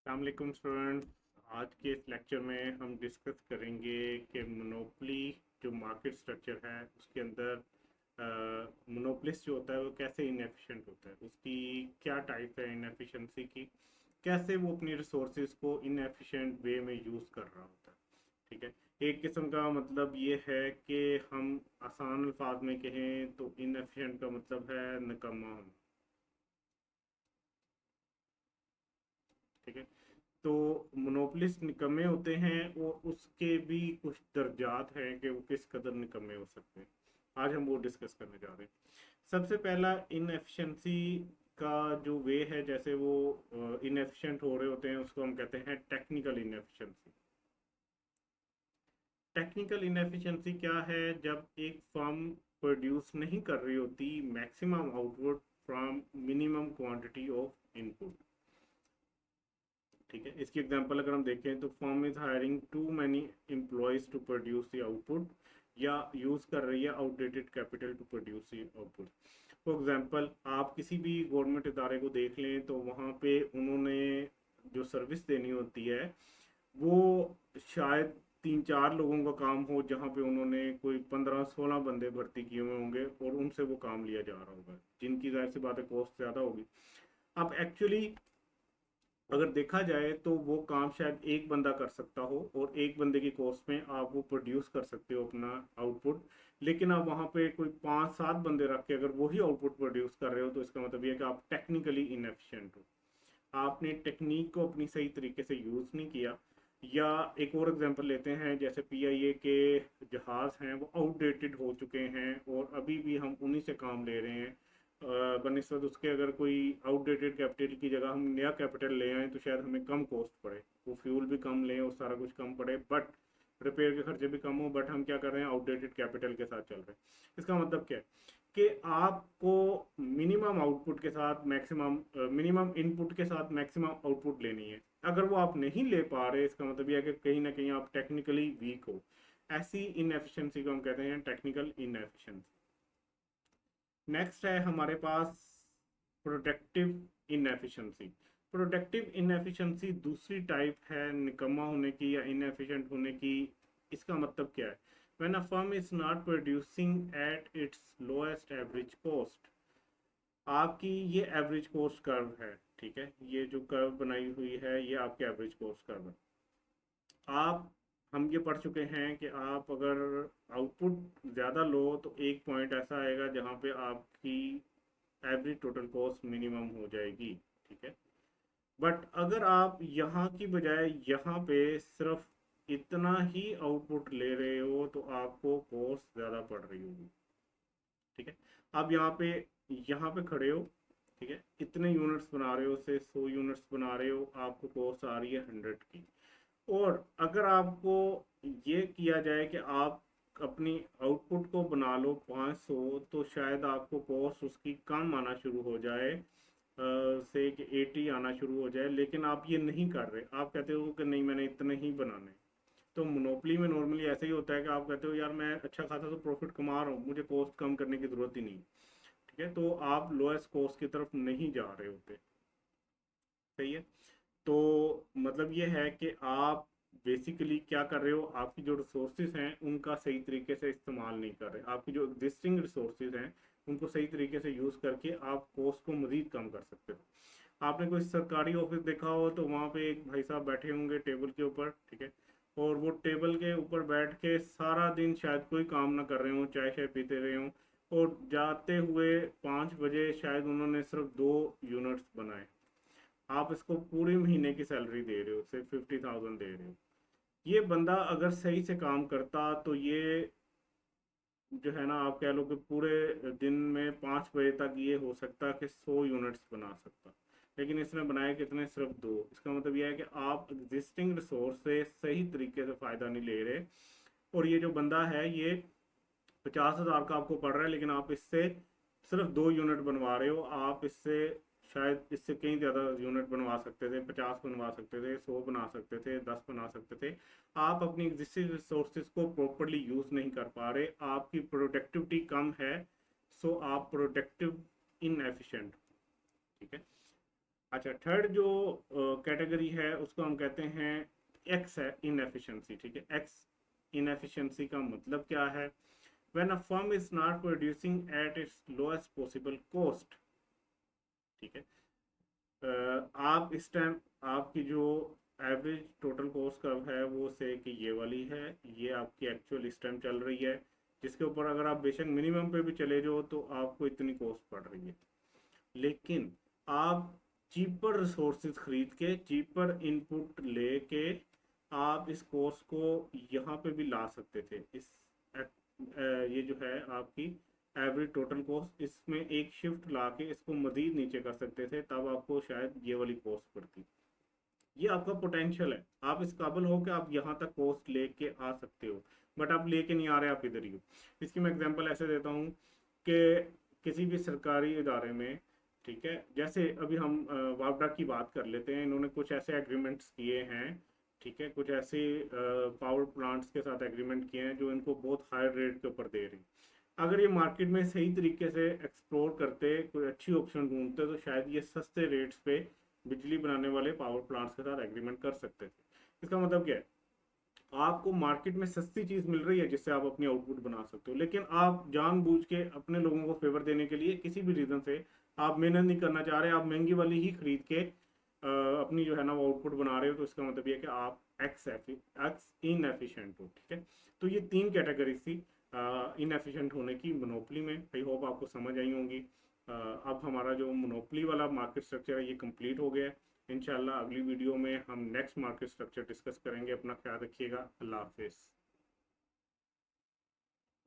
अस्सलाम स्टूडेंट्स। आज के इस लेक्चर में हम डिस्कस करेंगे कि मोनोपली जो मार्केट स्ट्रक्चर है उसके अंदर मोनोपलिस्ट जो होता है वो कैसे इनएफिशिएंट होता है, उसकी क्या टाइप है इनएफिशिएंसी की, कैसे वो अपनी रिसोर्सेज को इनएफिशिएंट वे में यूज़ कर रहा होता है। ठीक है। एक किस्म का मतलब ये है कि हम आसान अल्फाज में कहें तो इनएफिशिएंट का मतलब है निकम्मा होना। ठीक है। तो मोनोपलिस्ट निकम्मे होते हैं और उसके भी कुछ दर्जात हैं कि वो किस कदर निकम्मे हो सकते हैं। आज हम वो डिस्कस करने जा रहे हैं। सबसे पहला इनएफिशिएंसी का जो वे है, जैसे वो इनएफिशिएंट हो रहे होते हैं, उसको हम कहते हैं टेक्निकल इनएफिशिएंसी। टेक्निकल इनएफिशिएंसी क्या है? जब एक फर्म प्रोड्यूस नहीं कर रही होती maximum output from minimum quantity of input. ठीक है। इसकी एग्जांपल अगर हम देखें तो firm is hiring too many employees to produce the output, या यूज कर रही है outdated capital to produce the output. For example, आप किसी भी गवर्नमेंट इदारे को देख लें तो वहाँ पे उन्होंने जो सर्विस देनी होती है वो शायद 3-4 लोगों का काम हो, जहाँ पे उन्होंने कोई 15-16 बंदे भर्ती किए हुए होंगे और उनसे वो काम लिया जा रहा होगा, जिनकी जाहिर सी बात है कॉस्ट ज़्यादा होगी। अब एक्चुअली अगर देखा जाए तो वो काम शायद एक बंदा कर सकता हो और एक बंदे की कॉस्ट में आप वो प्रोड्यूस कर सकते हो अपना आउटपुट। लेकिन आप वहाँ पे कोई 5-7 बंदे रख के अगर वही आउटपुट प्रोड्यूस कर रहे हो तो इसका मतलब ये है कि आप टेक्निकली इनएफिशिएंट हो, आपने टेक्निक को अपनी सही तरीके से यूज़ नहीं किया। या एक और एग्जांपल लेते हैं, जैसे पीआईए के जहाज़ हैं वो आउटडेटेड हो चुके हैं और अभी भी हम उन्हीं से काम ले रहे हैं। बनस्बत उसके अगर कोई आउटडेटेड कैपिटल की जगह हम नया कैपिटल ले आए तो शायद हमें कम कॉस्ट पड़े, वो फ्यूल भी कम लें और सारा कुछ कम पड़े, बट रिपेयर के खर्चे भी कम हो, बट हम क्या कर रहे हैं, आउटडेटेड कैपिटल के साथ चल रहे हैं। इसका मतलब क्या है कि आपको मिनिमम आउटपुट के साथ मैक्सिमम मिनिमम इनपुट के साथ मैक्सिमम आउटपुट लेनी है। अगर वो आप नहीं ले पा रहे, इसका मतलब यह है कि कहीं ना कहीं आप टेक्निकली वीक हो। ऐसी इनएफिशिएंसी को हम कहते हैं टेक्निकल इनएफिशिएंसी। नेक्स्ट है हमारे पास प्रोडक्टिव इनएफिशिएंसी। प्रोडक्टिव इनएफिशिएंसी दूसरी टाइप है निकम्मा होने की या इनएफिशिएंट होने की। इसका मतलब क्या है? When a firm is not producing at its lowest average cost. आपकी ये एवरेज कॉस्ट कर्व है। ठीक है, ये जो कर्व बनाई हुई है ये आपकी एवरेज कॉस्ट कर्व है। आप हम ये पढ़ चुके हैं कि आप अगर आउटपुट ज़्यादा लो तो एक पॉइंट ऐसा आएगा जहाँ पे आपकी एवरेज टोटल कॉस्ट मिनिमम हो जाएगी। ठीक है। बट अगर आप यहाँ की बजाय यहाँ पे सिर्फ इतना ही आउटपुट ले रहे हो तो आपको कॉस्ट ज़्यादा पड़ रही होगी। ठीक है। आप यहाँ पे खड़े हो, ठीक है, इतने यूनिट्स बना रहे हो, से 100 यूनिट्स बना रहे हो, आपको कॉस्ट आ रही है 100 की। और अगर आपको ये किया जाए कि आप अपनी आउटपुट को बना लो 500, तो शायद आपको कॉस्ट उसकी कम आना शुरू हो जाए, से कि 80 आना शुरू हो जाए। लेकिन आप ये नहीं कर रहे, आप कहते हो कि नहीं मैंने इतने ही बनाने। तो मोनोपली में नॉर्मली ऐसे ही होता है कि आप कहते हो यार मैं अच्छा खासा तो प्रॉफिट कमा रहा हूँ, मुझे कॉस्ट कम करने की ज़रूरत ही नहीं। ठीक है, तो आप लोएस्ट कॉस्ट की तरफ नहीं जा रहे होते। सही है। तो मतलब ये है कि आप बेसिकली क्या कर रहे हो, आपकी जो रिसोर्सेज हैं उनका सही तरीके से इस्तेमाल नहीं कर रहे। आपकी जो एग्जिस्टिंग रिसोर्सेज हैं उनको सही तरीके से यूज़ करके आप कॉस्ट को मज़ीद कम कर सकते हो। आपने कोई सरकारी ऑफिस देखा हो तो वहाँ पे एक भाई साहब बैठे होंगे टेबल के ऊपर। ठीक है। और वो टेबल के ऊपर बैठ के सारा दिन शायद कोई काम ना कर रहे हो, चाय शाय पीते रहे हों, और जाते हुए 5 बजे शायद उन्होंने सिर्फ 2 यूनिट्स बनाए। आप इसको पूरे महीने की सैलरी दे रहे हो, सिर्फ 50,000 दे रहे हो। ये बंदा अगर सही से काम करता तो ये जो है ना, आप कह लो कि पूरे दिन में 5 बजे तक ये हो सकता कि 100 यूनिट्स बना सकता। लेकिन इसने बनाए कितने? सिर्फ 2। इसका मतलब यह है कि आप एग्जिस्टिंग रिसोर्स से सही तरीके से फ़ायदा नहीं ले रहे। और ये जो बंदा है ये 50,000 का आपको पड़ रहा है, लेकिन आप इससे सिर्फ 2 यूनिट बनवा रहे हो। आप इससे शायद इससे कहीं ज़्यादा यूनिट बनवा सकते थे, 50 बनवा सकते थे, 100 बना सकते थे, 10 बना सकते थे। आप अपनी एग्जिस्टिंग रिसोर्सेज को प्रॉपरली यूज़ नहीं कर पा रहे, आपकी प्रोडक्टिविटी कम है। सो आप प्रोडक्टिव इनएफिशिएंट। ठीक है। अच्छा, थर्ड जो कैटेगरी है उसको हम कहते हैं एक्स है इनएफिशिएंसी। ठीक है, एक्स इनएफिशिएंसी का मतलब क्या है? When a firm is not producing at its lowest possible cost. ठीक है, आप इस टाइम आपकी जो एवरेज टोटल कॉस्ट कर्व है वो से कि ये वाली है, ये आपकी एक्चुअल इस टाइम चल रही है, जिसके ऊपर अगर आप बेशक मिनिमम पे भी चले जाओ तो आपको इतनी कॉस्ट पड़ रही है। लेकिन आप चीपर रिसोर्सेज खरीद के, चीपर इनपुट लेके आप इस कोर्स को यहाँ पे भी ला सकते थे। ये जो है आपकी एवरेज टोटल कॉस्ट, इसमें एक शिफ्ट ला के इसको मजीद नीचे कर सकते थे, तब आपको शायद ये वाली कॉस्ट पड़ती। ये आपका पोटेंशियल है, आप इस काबिल हो कि आप यहाँ तक कॉस्ट लेके आ सकते हो, बट आप लेके नहीं आ रहे, आप इधर ही हो। इसकी मैं एग्जांपल ऐसे देता हूँ कि किसी भी सरकारी इदारे में, ठीक है, जैसे अभी हम वापडा की बात कर लेते हैं, इन्होंने कुछ ऐसे एग्रीमेंट्स किए हैं, ठीक है, कुछ ऐसे पावर प्लांट्स के साथ एग्रीमेंट किए हैं जो इनको बहुत हाई रेट के ऊपर दे रहे हैं। अगर ये मार्केट में सही तरीके से एक्सप्लोर करते, कोई अच्छी ऑप्शन ढूंढते, तो शायद ये सस्ते रेट्स पे बिजली बनाने वाले पावर प्लांट्स के साथ एग्रीमेंट कर सकते थे। इसका मतलब क्या है? आपको मार्केट में सस्ती चीज मिल रही है जिससे आप अपनी आउटपुट बना सकते हो, लेकिन आप जानबूझ के अपने लोगों को फेवर देने के लिए किसी भी रीजन से आप मेहनत नहीं करना चाह रहे, आप महंगी वाली ही खरीद के अपनी जो है ना वो आउटपुट बना रहे हो, तो इसका मतलब ये है कि आप एक्स इनएफिशिएंट हो। ठीक है, तो ये तीन कैटेगरीज थी इनएफिशिएंट होने की मोनोपोली में। आई होप आपको समझ आई होंगी। अब हमारा जो मोनोपोली वाला मार्केट स्ट्रक्चर है ये कंप्लीट हो गया है। इंशाल्लाह अगली वीडियो में हम नेक्स्ट मार्केट स्ट्रक्चर डिस्कस करेंगे। अपना ख्याल रखिएगा। अल्लाह हाफिज़।